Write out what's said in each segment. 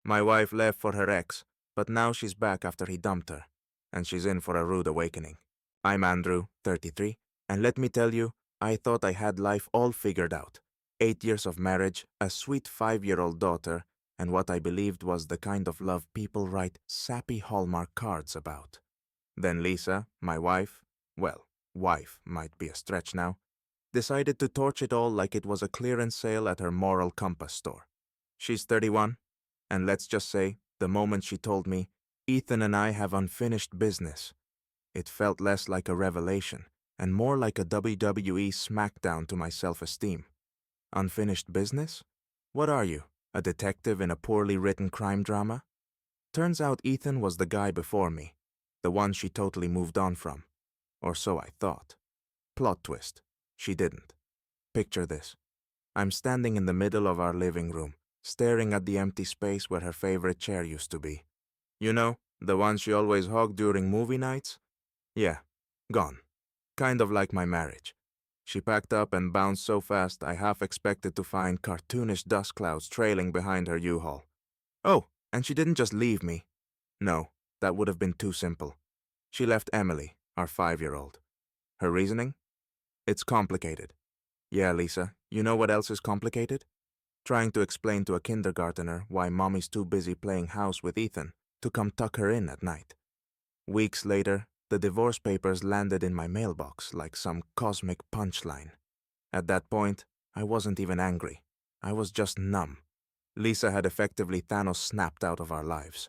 My wife left for her ex, but now she's back after he dumped her, and she's in for a rude awakening. I'm Andrew, 33, and let me tell you, I thought I had life all figured out. 8 years of marriage, a sweet 5-year-old daughter, and what I believed was the kind of love people write sappy Hallmark cards about. Then Lisa, my wife, well, wife might be a stretch now, decided to torch it all like it was a clearance sale at her moral compass store. She's 31, and let's just say, the moment she told me, Ethan and I have unfinished business, it felt less like a revelation and more like a WWE smackdown to my self-esteem. Unfinished business? What are you, a detective in a poorly written crime drama? Turns out Ethan was the guy before me, the one she totally moved on from. Or so I thought. Plot twist. She didn't. Picture this. I'm standing in the middle of our living room, staring at the empty space where her favorite chair used to be. You know, the one she always hogged during movie nights? Yeah, gone. Kind of like my marriage. She packed up and bounced so fast I half expected to find cartoonish dust clouds trailing behind her U-Haul. Oh, and she didn't just leave me. No, that would have been too simple. She left Emily, our 5-year-old. Her reasoning? It's complicated. Yeah, Lisa, you know what else is complicated? Trying to explain to a kindergartner why mommy's too busy playing house with Ethan to come tuck her in at night. Weeks later, the divorce papers landed in my mailbox like some cosmic punchline. At that point, I wasn't even angry. I was just numb. Lisa had effectively Thanos snapped out of our lives.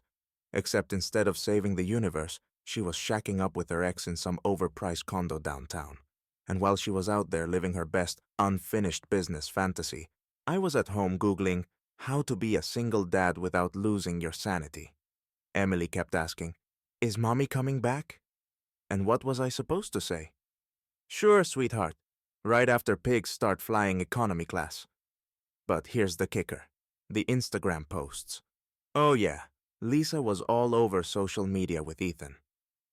Except instead of saving the universe, she was shacking up with her ex in some overpriced condo downtown. And while she was out there living her best unfinished business fantasy, I was at home Googling how to be a single dad without losing your sanity. Emily kept asking, "Is mommy coming back?" And what was I supposed to say? Sure, sweetheart. Right after pigs start flying economy class. But here's the kicker. The Instagram posts. Oh yeah, Lisa was all over social media with Ethan.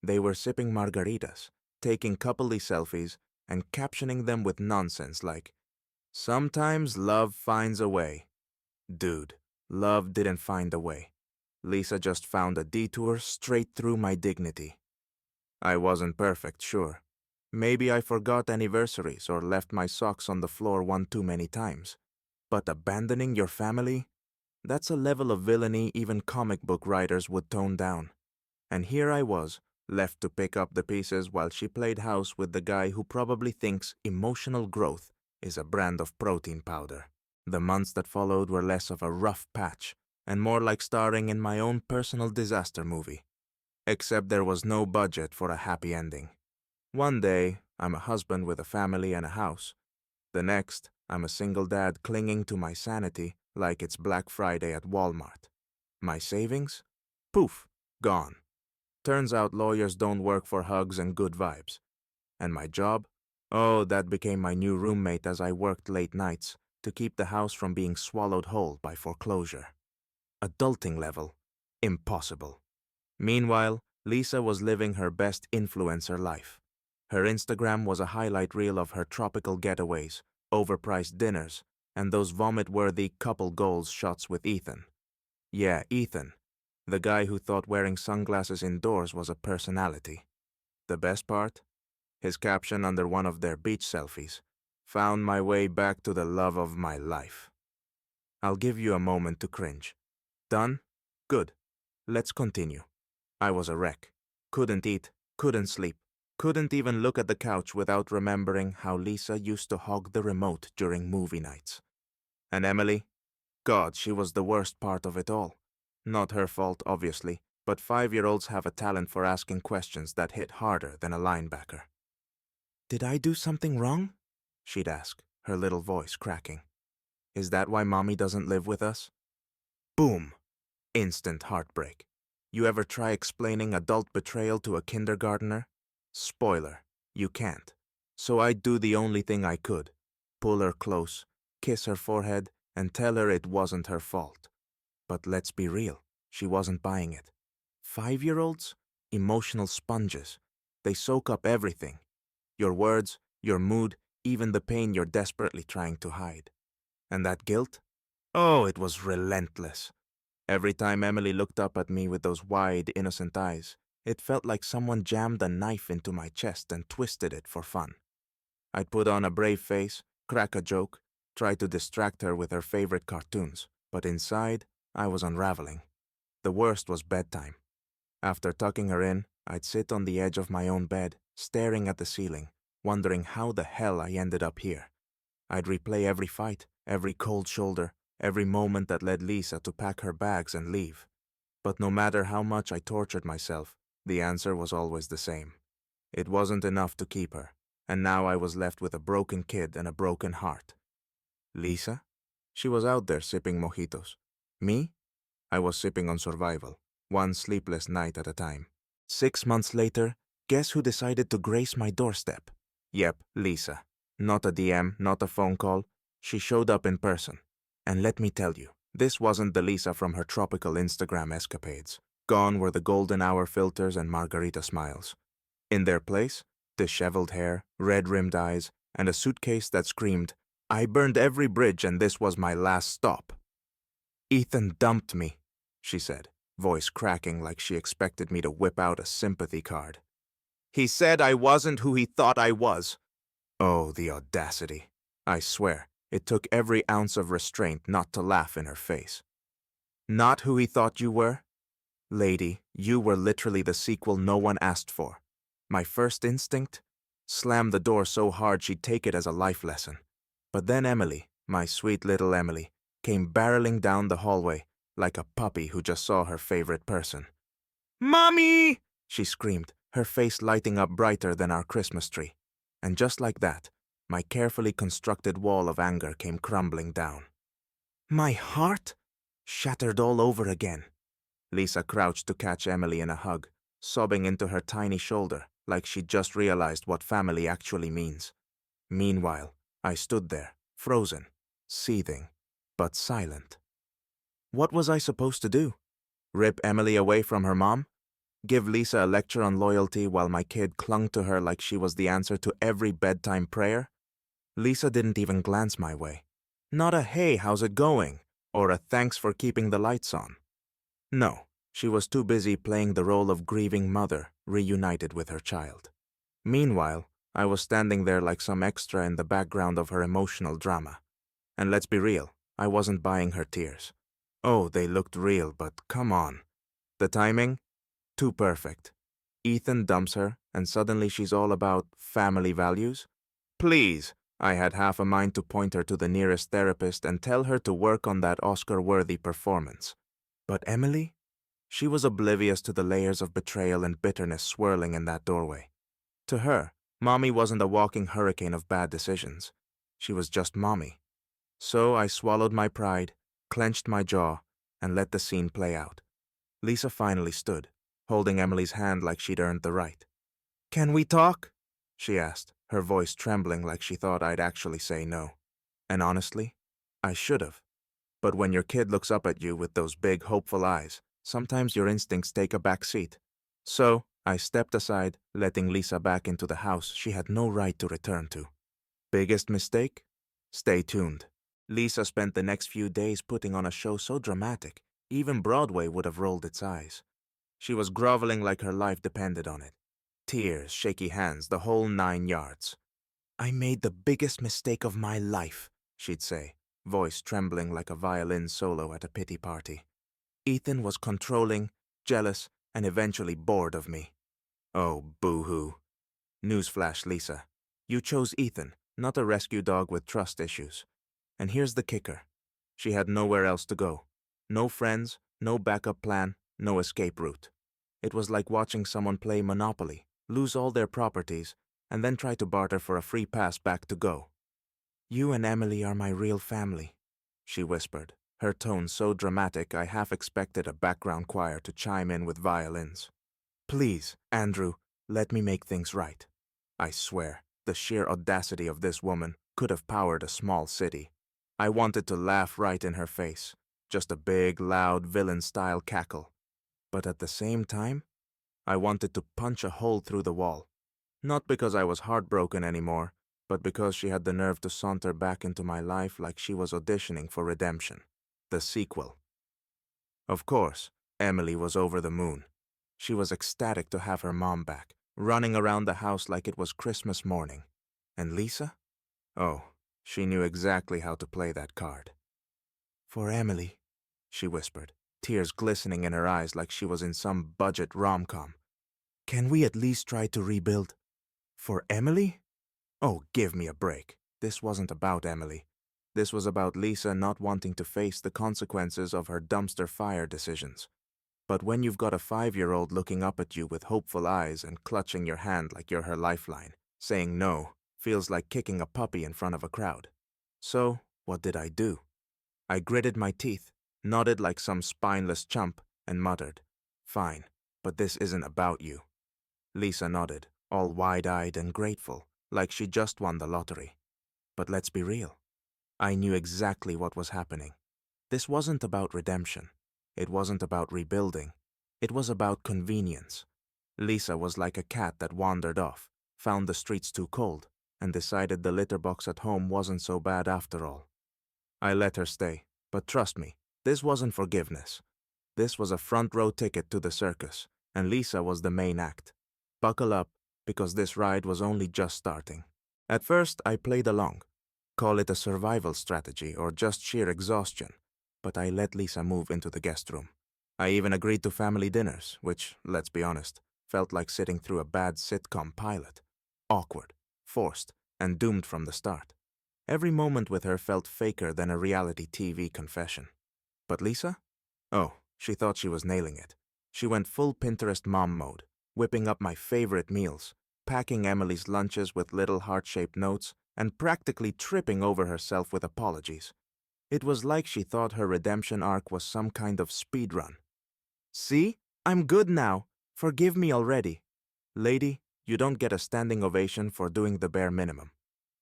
They were sipping margaritas, taking coupley selfies, and captioning them with nonsense like, "Sometimes love finds a way." Dude, love didn't find a way. Lisa just found a detour straight through my dignity. I wasn't perfect, sure. Maybe I forgot anniversaries or left my socks on the floor one too many times. But abandoning your family? That's a level of villainy even comic book writers would tone down. And here I was, left to pick up the pieces while she played house with the guy who probably thinks emotional growth is a brand of protein powder. The months that followed were less of a rough patch and more like starring in my own personal disaster movie. Except there was no budget for a happy ending. One day, I'm a husband with a family and a house. The next, I'm a single dad clinging to my sanity like it's Black Friday at Walmart. My savings? Poof, gone. Turns out lawyers don't work for hugs and good vibes. And my job? Oh, that became my new roommate as I worked late nights to keep the house from being swallowed whole by foreclosure. Adulting level? Impossible. Meanwhile, Lisa was living her best influencer life. Her Instagram was a highlight reel of her tropical getaways, overpriced dinners, and those vomit-worthy couple goals shots with Ethan. Yeah, Ethan, the guy who thought wearing sunglasses indoors was a personality. The best part? His caption under one of their beach selfies, "Found my way back to the love of my life." I'll give you a moment to cringe. Done? Good. Let's continue. I was a wreck. Couldn't eat, couldn't sleep, couldn't even look at the couch without remembering how Lisa used to hog the remote during movie nights. And Emily? God, she was the worst part of it all. Not her fault, obviously, but 5-year-olds have a talent for asking questions that hit harder than a linebacker. "Did I do something wrong?" she'd ask, her little voice cracking. "Is that why mommy doesn't live with us?" Boom! Instant heartbreak. You ever try explaining adult betrayal to a kindergartner? Spoiler, you can't. So I'd do the only thing I could. Pull her close, kiss her forehead, and tell her it wasn't her fault. But let's be real, she wasn't buying it. 5-year-olds? Emotional sponges. They soak up everything. Your words, your mood, even the pain you're desperately trying to hide. And that guilt? Oh, it was relentless. Every time Emily looked up at me with those wide, innocent eyes, it felt like someone jammed a knife into my chest and twisted it for fun. I'd put on a brave face, crack a joke, try to distract her with her favorite cartoons, but inside, I was unraveling. The worst was bedtime. After tucking her in, I'd sit on the edge of my own bed, staring at the ceiling, wondering how the hell I ended up here. I'd replay every fight, every cold shoulder, every moment that led Lisa to pack her bags and leave. But no matter how much I tortured myself, the answer was always the same. It wasn't enough to keep her, and now I was left with a broken kid and a broken heart. Lisa? She was out there sipping mojitos. Me? I was sipping on survival, one sleepless night at a time. 6 months later, guess who decided to grace my doorstep? Yep, Lisa. Not a DM, not a phone call. She showed up in person. And let me tell you, this wasn't the Lisa from her tropical Instagram escapades. Gone were the golden hour filters and margarita smiles. In their place, disheveled hair, red-rimmed eyes, and a suitcase that screamed, "I burned every bridge and this was my last stop." "Ethan dumped me," she said, voice cracking like she expected me to whip out a sympathy card. "He said I wasn't who he thought I was." Oh, the audacity. I swear, it took every ounce of restraint not to laugh in her face. Not who he thought you were? Lady, you were literally the sequel no one asked for. My first instinct? Slam the door so hard she'd take it as a life lesson. But then Emily, my sweet little Emily, came barreling down the hallway like a puppy who just saw her favorite person. "Mommy!" she screamed, her face lighting up brighter than our Christmas tree. And just like that, my carefully constructed wall of anger came crumbling down. My heart? Shattered all over again. Lisa crouched to catch Emily in a hug, sobbing into her tiny shoulder like she'd just realized what family actually means. Meanwhile, I stood there, frozen, seething, but silent. What was I supposed to do? Rip Emily away from her mom? Give Lisa a lecture on loyalty while my kid clung to her like she was the answer to every bedtime prayer? Lisa didn't even glance my way. Not a "hey, how's it going?" or a "thanks for keeping the lights on." No, she was too busy playing the role of grieving mother reunited with her child. Meanwhile, I was standing there like some extra in the background of her emotional drama. And let's be real, I wasn't buying her tears. Oh, they looked real, but come on. The timing? Too perfect. Ethan dumps her, and suddenly she's all about family values? Please, I had half a mind to point her to the nearest therapist and tell her to work on that Oscar-worthy performance. But Emily? She was oblivious to the layers of betrayal and bitterness swirling in that doorway. To her, Mommy wasn't a walking hurricane of bad decisions. She was just Mommy. So I swallowed my pride, clenched my jaw, and let the scene play out. Lisa finally stood, holding Emily's hand like she'd earned the right. "Can we talk?" she asked, her voice trembling like she thought I'd actually say no. And honestly, I should have. But when your kid looks up at you with those big, hopeful eyes, sometimes your instincts take a back seat. So I stepped aside, letting Lisa back into the house she had no right to return to. Biggest mistake? Stay tuned. Lisa spent the next few days putting on a show so dramatic, even Broadway would have rolled its eyes. She was groveling like her life depended on it. Tears, shaky hands, the whole 9 yards. "I made the biggest mistake of my life," she'd say, voice trembling like a violin solo at a pity party. "Ethan was controlling, jealous, and eventually bored of me." Oh, boo-hoo. Newsflash, Lisa. You chose Ethan, not a rescue dog with trust issues. And here's the kicker. She had nowhere else to go. No friends, no backup plan, no escape route. It was like watching someone play Monopoly, lose all their properties, and then try to barter for a free pass back to go. "You and Emily are my real family," she whispered, her tone so dramatic I half expected a background choir to chime in with violins. "Please, Andrew, let me make things right." I swear, the sheer audacity of this woman could have powered a small city. I wanted to laugh right in her face, just a big, loud, villain-style cackle. But at the same time, I wanted to punch a hole through the wall. Not because I was heartbroken anymore, but because she had the nerve to saunter back into my life like she was auditioning for redemption. The sequel. Of course, Emily was over the moon. She was ecstatic to have her mom back, running around the house like it was Christmas morning. And Lisa? Oh, she knew exactly how to play that card. "For Emily," she whispered, tears glistening in her eyes like she was in some budget rom-com. "Can we at least try to rebuild?" "For Emily?" Oh, give me a break. This wasn't about Emily. This was about Lisa not wanting to face the consequences of her dumpster fire decisions. But when you've got a 5-year-old looking up at you with hopeful eyes and clutching your hand like you're her lifeline, saying no feels like kicking a puppy in front of a crowd. So, what did I do? I gritted my teeth, nodded like some spineless chump, and muttered, "Fine, but this isn't about you." Lisa nodded, all wide-eyed and grateful, like she just won the lottery. But let's be real. I knew exactly what was happening. This wasn't about redemption. It wasn't about rebuilding. It was about convenience. Lisa was like a cat that wandered off, found the streets too cold, and decided the litter box at home wasn't so bad after all. I let her stay, but trust me, this wasn't forgiveness. This was a front-row ticket to the circus, and Lisa was the main act. Buckle up, because this ride was only just starting. At first, I played along. Call it a survival strategy or just sheer exhaustion, but I let Lisa move into the guest room. I even agreed to family dinners, which, let's be honest, felt like sitting through a bad sitcom pilot. Awkward, forced, and doomed from the start. Every moment with her felt faker than a reality TV confession. But Lisa? Oh, she thought she was nailing it. She went full Pinterest mom mode, whipping up my favorite meals, packing Emily's lunches with little heart-shaped notes, and practically tripping over herself with apologies. It was like she thought her redemption arc was some kind of speed run. "See? I'm good now. Forgive me already." Lady, you don't get a standing ovation for doing the bare minimum.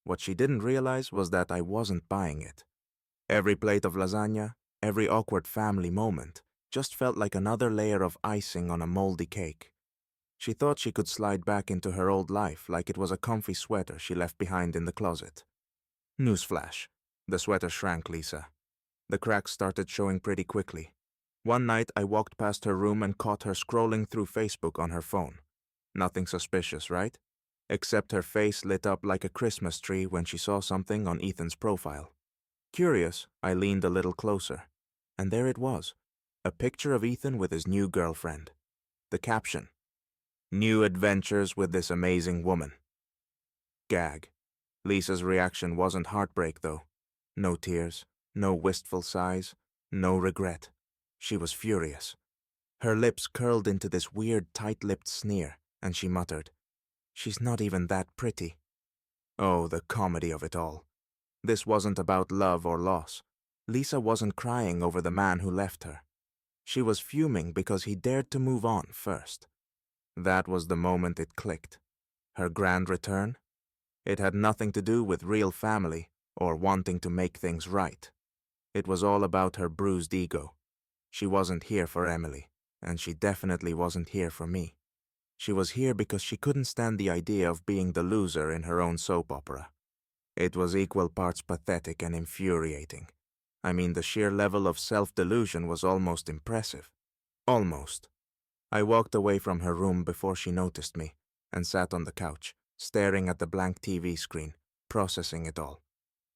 What she didn't realize was that I wasn't buying it. Every plate of lasagna, every awkward family moment, just felt like another layer of icing on a moldy cake. She thought she could slide back into her old life like it was a comfy sweater she left behind in the closet. Newsflash. The sweater shrank Lisa. The cracks started showing pretty quickly. One night I walked past her room and caught her scrolling through Facebook on her phone. Nothing suspicious, right? Except her face lit up like a Christmas tree when she saw something on Ethan's profile. Curious, I leaned a little closer. And there it was. A picture of Ethan with his new girlfriend. The caption: "New adventures with this amazing woman." Gag. Lisa's reaction wasn't heartbreak, though. No tears, no wistful sighs, no regret. She was furious. Her lips curled into this weird tight-lipped sneer, and she muttered, "She's not even that pretty." Oh, the comedy of it all. This wasn't about love or loss. Lisa wasn't crying over the man who left her. She was fuming because he dared to move on first. That was the moment it clicked. Her grand return? It had nothing to do with real family or wanting to make things right. It was all about her bruised ego. She wasn't here for Emily, and she definitely wasn't here for me. She was here because she couldn't stand the idea of being the loser in her own soap opera. It was equal parts pathetic and infuriating. I mean, the sheer level of self-delusion was almost impressive. Almost. I walked away from her room before she noticed me and sat on the couch, staring at the blank TV screen, processing it all.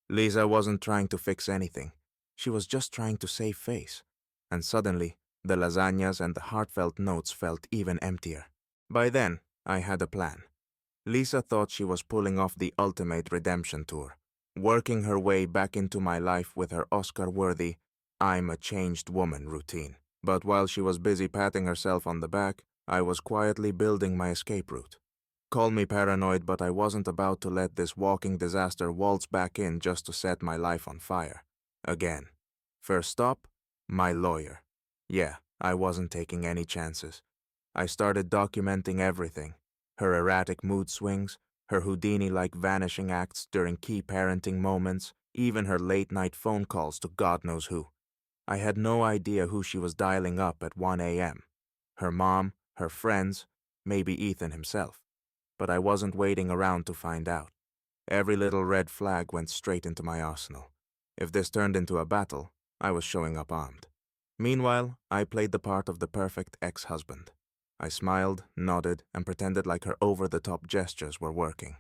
Lisa wasn't trying to fix anything. She was just trying to save face. And suddenly, the lasagnas and the heartfelt notes felt even emptier. By then, I had a plan. Lisa thought she was pulling off the ultimate redemption tour, working her way back into my life with her Oscar-worthy "I'm a changed woman" routine. But while she was busy patting herself on the back, I was quietly building my escape route. Call me paranoid, but I wasn't about to let this walking disaster waltz back in just to set my life on fire. Again. First stop, my lawyer. Yeah, I wasn't taking any chances. I started documenting everything. Her erratic mood swings, her Houdini-like vanishing acts during key parenting moments, even her late-night phone calls to God knows who. I had no idea who she was dialing up at 1 a.m. Her mom, her friends, maybe Ethan himself. But I wasn't waiting around to find out. Every little red flag went straight into my arsenal. If this turned into a battle, I was showing up armed. Meanwhile, I played the part of the perfect ex-husband. I smiled, nodded, and pretended like her over-the-top gestures were working.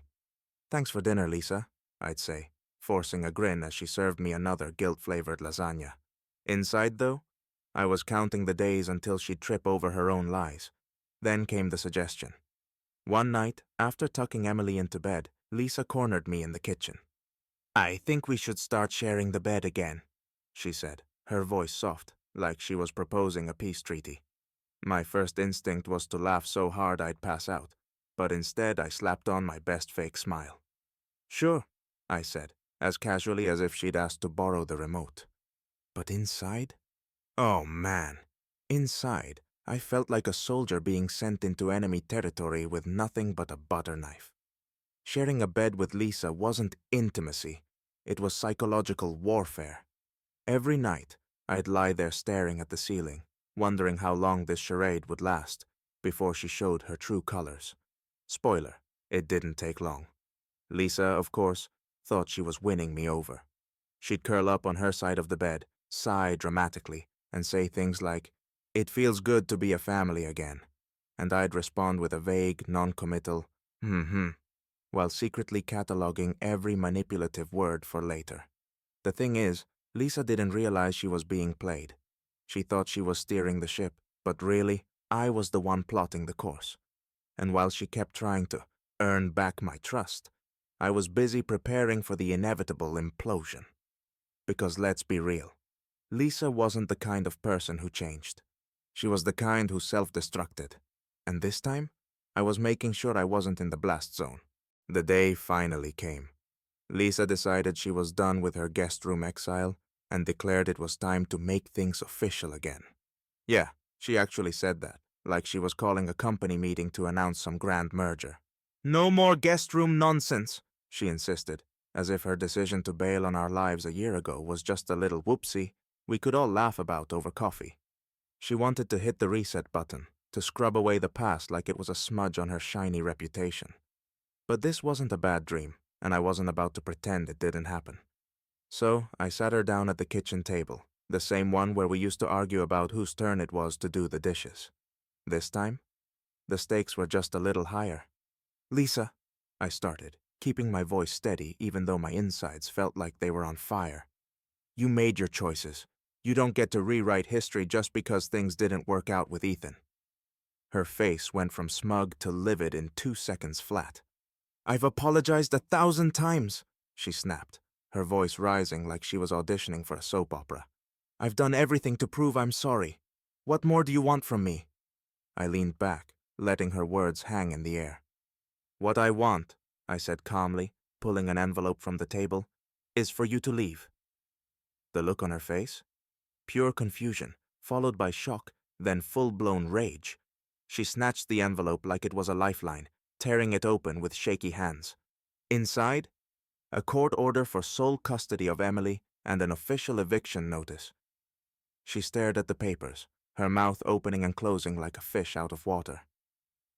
"Thanks for dinner, Lisa," I'd say, forcing a grin as she served me another guilt-flavored lasagna. Inside, though, I was counting the days until she'd trip over her own lies. Then came the suggestion. One night, after tucking Emily into bed, Lisa cornered me in the kitchen. "I think we should start sharing the bed again," she said, her voice soft, like she was proposing a peace treaty. My first instinct was to laugh so hard I'd pass out, but instead I slapped on my best fake smile. "Sure," I said, as casually as if she'd asked to borrow the remote. But inside? Oh man. Inside, I felt like a soldier being sent into enemy territory with nothing but a butter knife. Sharing a bed with Lisa wasn't intimacy, it was psychological warfare. Every night, I'd lie there staring at the ceiling, wondering how long this charade would last before she showed her true colors. Spoiler, it didn't take long. Lisa, of course, thought she was winning me over. She'd curl up on her side of the bed, sigh dramatically, and say things like, "It feels good to be a family again." And I'd respond with a vague, non-committal, while secretly cataloging every manipulative word for later. The thing is, Lisa didn't realize she was being played. She thought she was steering the ship, but really, I was the one plotting the course. And while she kept trying to earn back my trust, I was busy preparing for the inevitable implosion. Because let's be real, Lisa wasn't the kind of person who changed. She was the kind who self-destructed. And this time, I was making sure I wasn't in the blast zone. The day finally came. Lisa decided she was done with her guest room exile and declared it was time to make things official again. Yeah, she actually said that, like she was calling a company meeting to announce some grand merger. "No more guest room nonsense," she insisted, as if her decision to bail on our lives a year ago was just a little whoopsie we could all laugh about over coffee. She wanted to hit the reset button, to scrub away the past like it was a smudge on her shiny reputation. But this wasn't a bad dream, and I wasn't about to pretend it didn't happen. So I sat her down at the kitchen table, the same one where we used to argue about whose turn it was to do the dishes. This time, the stakes were just a little higher. "Lisa," I started, keeping my voice steady even though my insides felt like they were on fire. "You made your choices. You don't get to rewrite history just because things didn't work out with Ethan." Her face went from smug to livid in 2 seconds flat. "I've apologized 1,000 times, she snapped, her voice rising like she was auditioning for a soap opera. "I've done everything to prove I'm sorry. What more do you want from me?" I leaned back, letting her words hang in the air. "What I want," I said calmly, pulling an envelope from the table, "is for you to leave." The look on her face? Pure confusion, followed by shock, then full-blown rage. She snatched the envelope like it was a lifeline, tearing it open with shaky hands. Inside, a court order for sole custody of Emily and an official eviction notice. She stared at the papers, her mouth opening and closing like a fish out of water.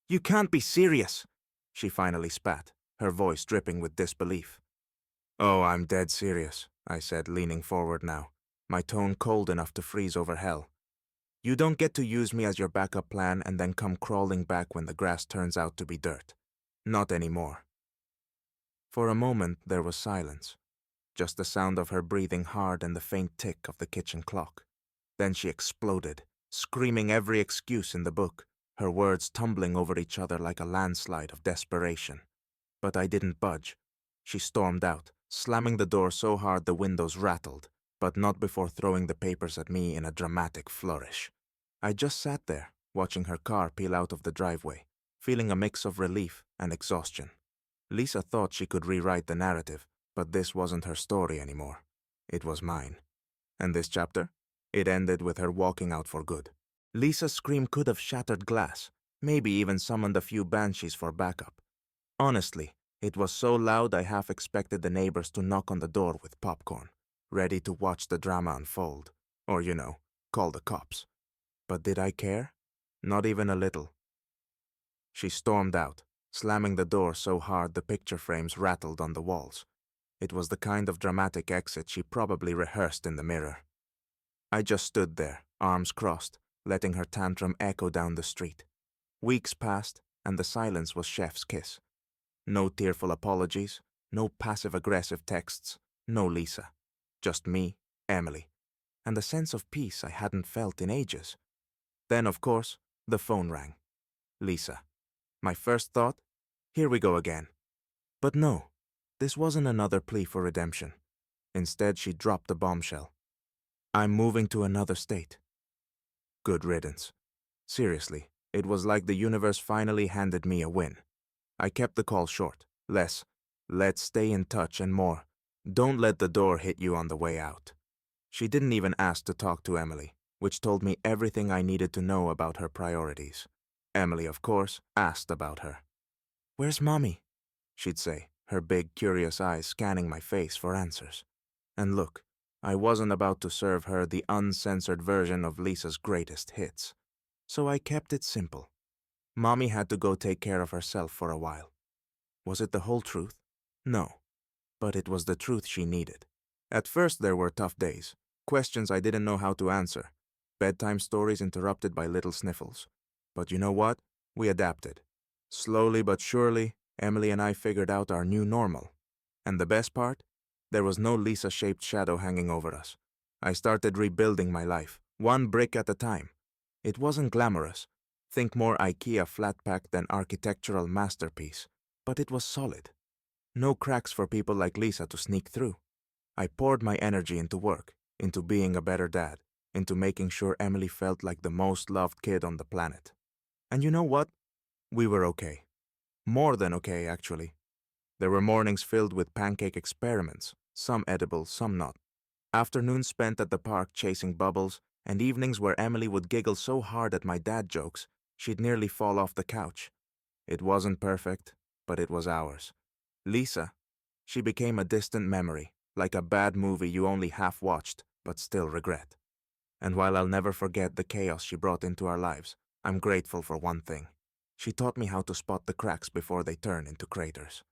"You can't be serious," she finally spat, her voice dripping with disbelief. "Oh, I'm dead serious," I said, leaning forward now, my tone cold enough to freeze over hell. "You don't get to use me as your backup plan and then come crawling back when the grass turns out to be dirt. Not anymore." For a moment there was silence, just the sound of her breathing hard and the faint tick of the kitchen clock. Then she exploded, screaming every excuse in the book, her words tumbling over each other like a landslide of desperation. But I didn't budge. She stormed out, slamming the door so hard the windows rattled, but not before throwing the papers at me in a dramatic flourish. I just sat there, watching her car peel out of the driveway, feeling a mix of relief and exhaustion. Lisa thought she could rewrite the narrative, but this wasn't her story anymore. It was mine. And this chapter? It ended with her walking out for good. Lisa's scream could have shattered glass, maybe even summoned a few banshees for backup. Honestly, it was so loud I half expected the neighbors to knock on the door with popcorn, ready to watch the drama unfold, or, call the cops. But did I care? Not even a little. She stormed out, slamming the door so hard the picture frames rattled on the walls. It was the kind of dramatic exit she probably rehearsed in the mirror. I just stood there, arms crossed, letting her tantrum echo down the street. Weeks passed, and the silence was chef's kiss. No tearful apologies, no passive-aggressive texts, no Lisa. Just me, Emily, and a sense of peace I hadn't felt in ages. Then, of course, the phone rang. Lisa. My first thought? Here we go again. But no, this wasn't another plea for redemption. Instead, she dropped a bombshell. I'm moving to another state. Good riddance. Seriously, it was like the universe finally handed me a win. I kept the call short. Less, let's stay in touch, and more, don't let the door hit you on the way out. She didn't even ask to talk to Emily, which told me everything I needed to know about her priorities. Emily, of course, asked about her. Where's Mommy? She'd say, her big, curious eyes scanning my face for answers. And look, I wasn't about to serve her the uncensored version of Lisa's greatest hits. So I kept it simple. Mommy had to go take care of herself for a while. Was it the whole truth? No. But it was the truth she needed. At first there were tough days, questions I didn't know how to answer, bedtime stories interrupted by little sniffles. But you know what? We adapted. Slowly but surely, Emily and I figured out our new normal. And the best part? There was no Lisa-shaped shadow hanging over us. I started rebuilding my life, one brick at a time. It wasn't glamorous. Think more IKEA flat pack than architectural masterpiece. But it was solid. No cracks for people like Lisa to sneak through. I poured my energy into work, into being a better dad, into making sure Emily felt like the most loved kid on the planet. And you know what? We were okay. More than okay, actually. There were mornings filled with pancake experiments, some edible, some not. Afternoons spent at the park chasing bubbles, and evenings where Emily would giggle so hard at my dad jokes, she'd nearly fall off the couch. It wasn't perfect, but it was ours. Lisa, she became a distant memory, like a bad movie you only half watched, but still regret. And while I'll never forget the chaos she brought into our lives, I'm grateful for one thing. She taught me how to spot the cracks before they turn into craters.